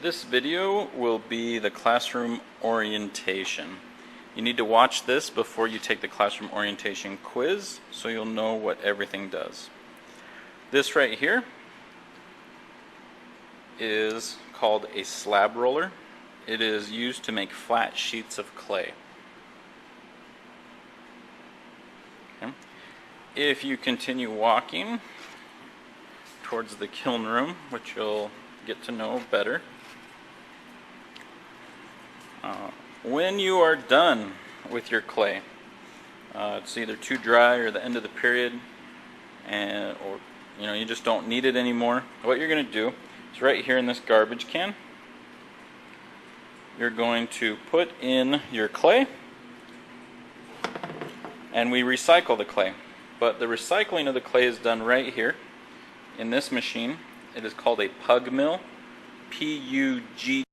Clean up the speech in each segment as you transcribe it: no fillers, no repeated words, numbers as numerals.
This video will be the classroom orientation. You need to watch this before you take the classroom orientation quiz so you'll know what everything does. This right here is called a slab roller. It is used to make flat sheets of clay. Okay. If you continue walking towards the kiln room, which you'll get to know better, when you are done with your clay, it's either too dry or the end of the period, or you just don't need it anymore. What you're going to do is right here in this garbage can, you're going to put in your clay, and we recycle the clay. But the recycling of the clay is done right here in this machine. It is called a pug mill, P-U-G-M-I-L-L.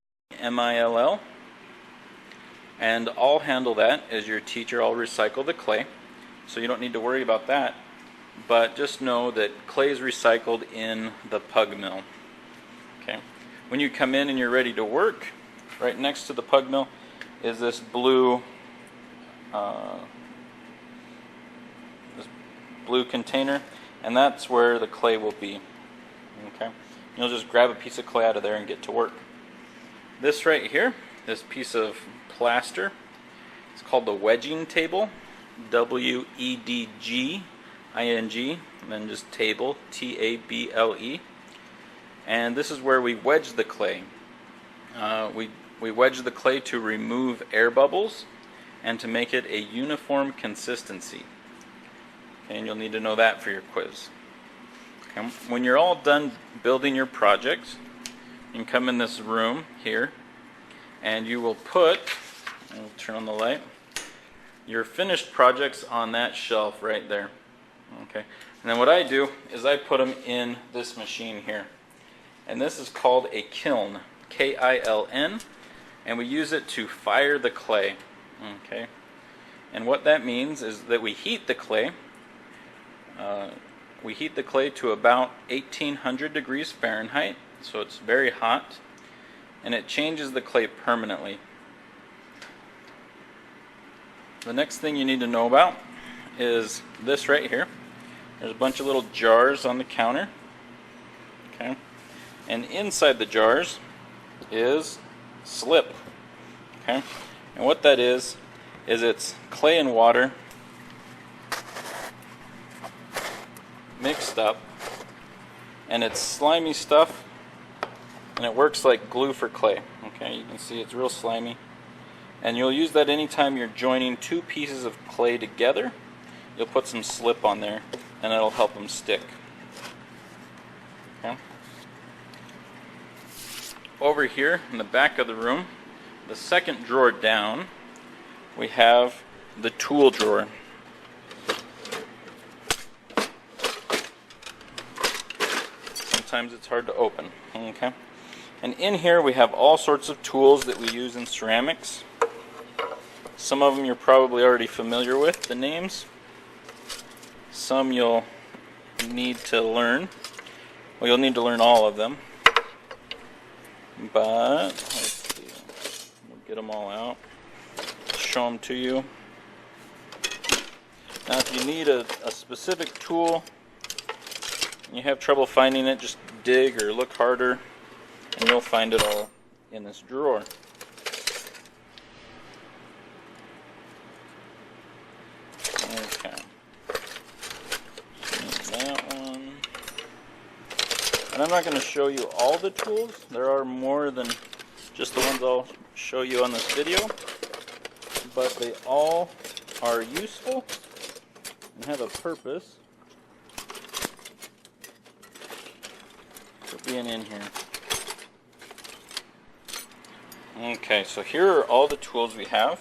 And I'll handle that as your teacher. I'll recycle the clay, so you don't need to worry about that. But just know that clay is recycled in the pug mill. Okay. When you come in and you're ready to work, right next to the pug mill is this blue container, and that's where the clay will be. Okay. You'll just grab a piece of clay out of there and get to work. This right here, this piece of plaster, it's called the wedging table, W-E-D-G-I-N-G, and then just table, T-A-B-L-E. And this is where we wedge the clay. We wedge the clay to remove air bubbles and to make it a uniform consistency. Okay, and you'll need to know that for your quiz. Okay. When you're all done building your projects, you can come in this room here, and you will put, I'll turn on the light, your finished projects on that shelf right there. Okay. And then what I do is I put them in this machine here. And this is called a kiln, K-I-L-N, and we use it to fire the clay. Okay. And what that means is that we heat the clay. We heat the clay to about 1800 degrees Fahrenheit, so it's very hot, and it changes the clay permanently. The next thing you need to know about is this right here. There's a bunch of little jars on the counter. Okay. And inside the jars is slip. Okay. And what that is it's clay and water mixed up, and it's slimy stuff, and it works like glue for clay. Okay, you can see it's real slimy, and you'll use that anytime you're joining two pieces of clay together. You'll put some slip on there, and it'll help them stick. Okay. Over here in the back of the room, the second drawer down, we have the tool drawer. Sometimes it's hard to open. Okay. And in here we have all sorts of tools that we use in ceramics. Some of them you're probably already familiar with, the names. Some you'll need to learn. Well, you'll need to learn all of them. But, let's see. We'll get them all out. Show them to you. Now, if you need a specific tool, and you have trouble finding it, just dig or look harder, and you'll find it all in this drawer. Okay. That one. And I'm not going to show you all the tools. There are more than just the ones I'll show you on this video. But they all are useful and have a purpose for being in here. Okay, so here are all the tools we have.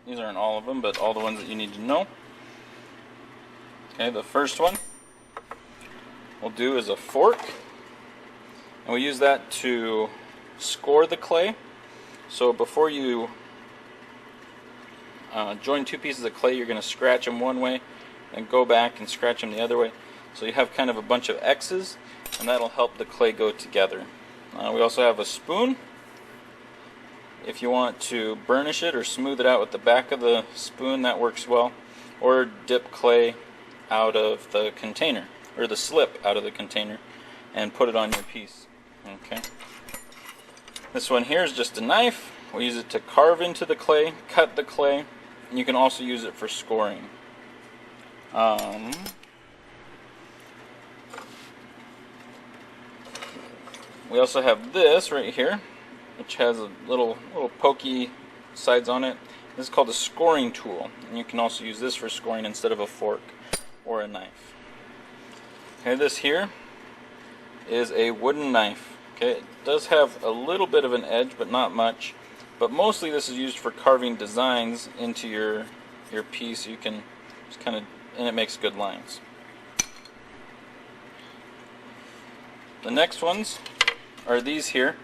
These aren't all of them, but all the ones that you need to know. Okay, the first one we'll do is a fork, and we use that to score the clay. So before you join two pieces of clay, you're going to scratch them one way, and go back and scratch them the other way. So you have kind of a bunch of X's, and that'll help the clay go together. We also have a spoon. If you want to burnish it or smooth it out with the back of the spoon, that works well. Or dip clay out of the container, or the slip out of the container, and put it on your piece. Okay. This one here is just a knife. We use it to carve into the clay, cut the clay, and you can also use it for scoring. We also have this right here, which has a little pokey sides on it. This is called a scoring tool, and you can also use this for scoring instead of a fork or a knife. Okay, this here is a wooden knife. Okay, it does have a little bit of an edge, but not much. But mostly this is used for carving designs into your piece. You can just kind of, and it makes good lines. The next ones are these here.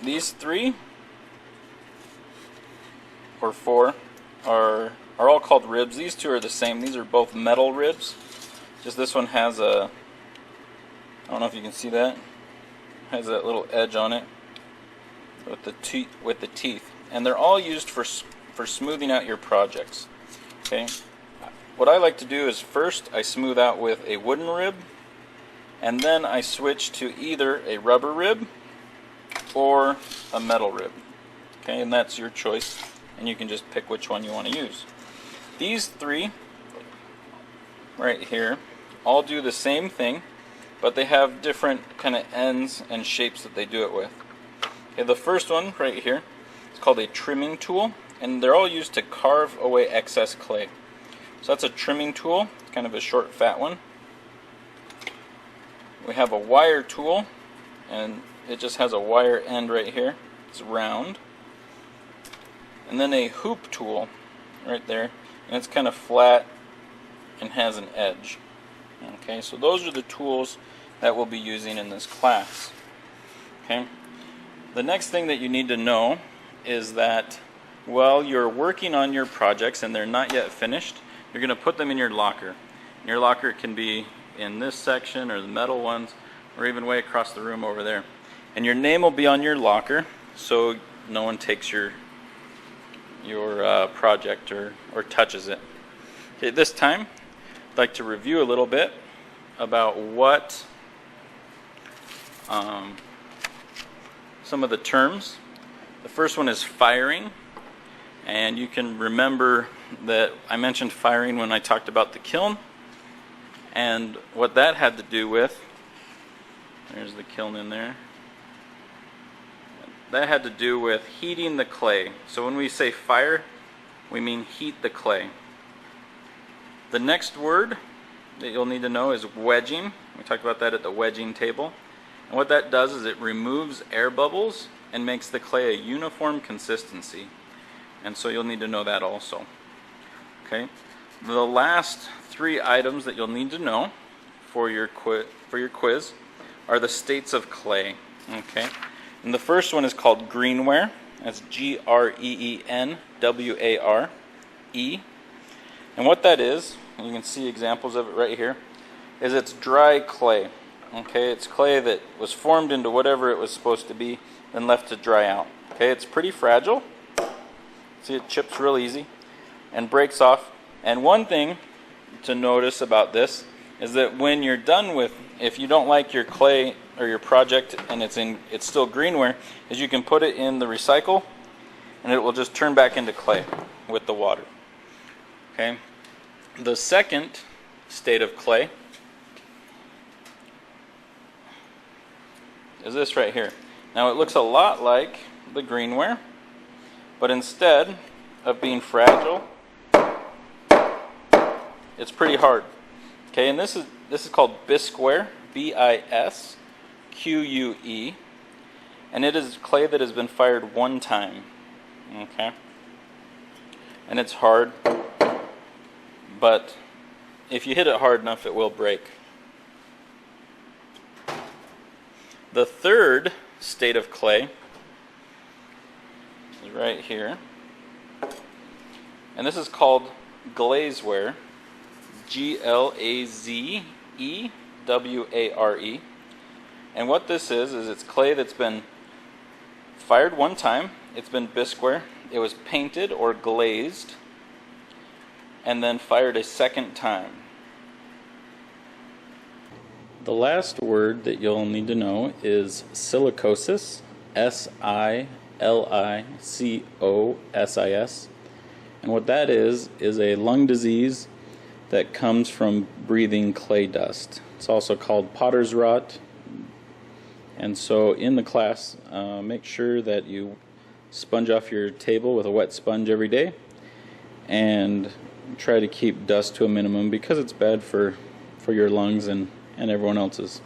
These 3 or 4 are all called ribs. These 2 are the same. These are both metal ribs. Just this one has a, I don't know if you can see that, has that little edge on it with the teeth, and they're all used for smoothing out your projects. Okay. What I like to do is first I smooth out with a wooden rib, and then I switch to either a rubber rib or a metal rib. Okay, and that's your choice, and you can just pick which one you want to use. These 3 right here all do the same thing, but they have different kind of ends and shapes that they do it with. Okay, the first one right here is called a trimming tool, and they're all used to carve away excess clay. So that's a trimming tool. It's kind of a short, fat one. We have a wire tool, and it just has a wire end right here. It's round. And then a hoop tool right there, and it's kind of flat and has an edge. Okay, so those are the tools that we'll be using in this class. Okay. The next thing that you need to know is that while you're working on your projects and they're not yet finished, you're going to put them in your locker. And your locker can be in this section or the metal ones, or even way across the room over there. And your name will be on your locker, so no one takes your project or touches it. Okay, this time I'd like to review a little bit about what some of the terms. The first one is firing, and you can remember that I mentioned firing when I talked about the kiln, and what that had to do with, there's the kiln in there, that had to do with heating the clay. So when we say fire, we mean heat the clay. The next word that you'll need to know is wedging. We talked about that at the wedging table. And what that does is it removes air bubbles and makes the clay a uniform consistency. And so you'll need to know that also. Okay. The last 3 items that you'll need to know for your quiz are the states of clay. Okay. And the first one is called greenware. That's Greenware. And what that is, and you can see examples of it right here, is it's dry clay. Okay, it's clay that was formed into whatever it was supposed to be, then left to dry out. Okay, it's pretty fragile. See, it chips real easy and breaks off. And one thing to notice about this is that when you're done with, if you don't like your clay or your project and it's still greenware, is you can put it in the recycle and it will just turn back into clay with the water. Okay. The second state of clay is this right here. Now it looks a lot like the greenware, but instead of being fragile, it's pretty hard. Okay, and this is called bisqueware, Bisque, and it is clay that has been fired one time. Okay, and it's hard, but if you hit it hard enough, it will break. The third state of clay is right here, and this is called glazeware, Glaze, W-A-R-E. And what this is it's clay that's been fired one time, it's been bisqueware, it was painted or glazed, and then fired a second time. The last word that you'll need to know is silicosis, S-I-L-I-C-O-S-I-S. And what that is a lung disease that comes from breathing clay dust. It's also called potter's rot. And so in the class, make sure that you sponge off your table with a wet sponge every day and try to keep dust to a minimum because it's bad for your lungs and everyone else's.